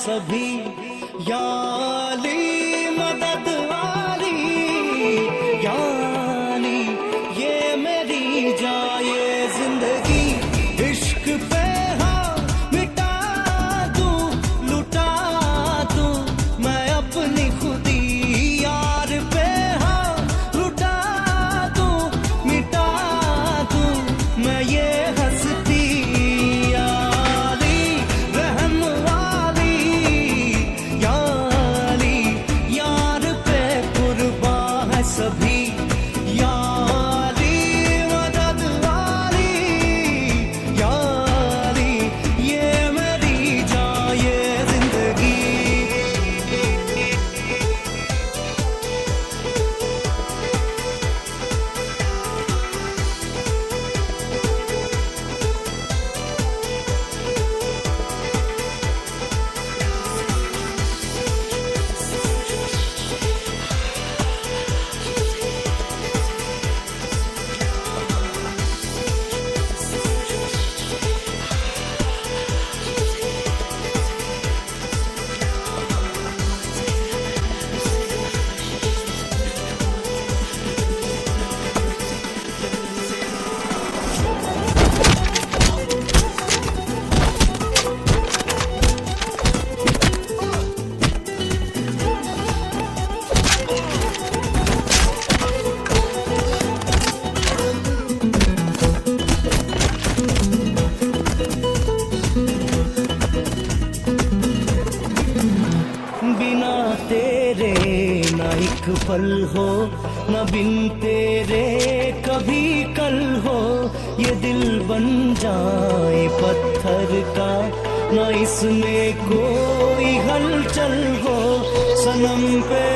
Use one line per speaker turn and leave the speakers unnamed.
सभी, या अली मदद वाली, या अली ये मेरी जाए जिंदगी। इश्क पे हाँ मिटा दूं, लुटा दूं मैं अपनी खुदी, यार पे हाँ लुटा दूं, मिटा दूं मैं ये हंसती। या अली रहम वाली, या अली यार पे कुर्बान है सभी, या अली मदद वाली, या अली ये मेरी जाए जिंदगी। बिना तेरे ना एक पल हो, न बिन तेरे कभी कल हो। ये दिल बन जाए पत्थर का, न इसमें कोई हलचल हो। सनम पे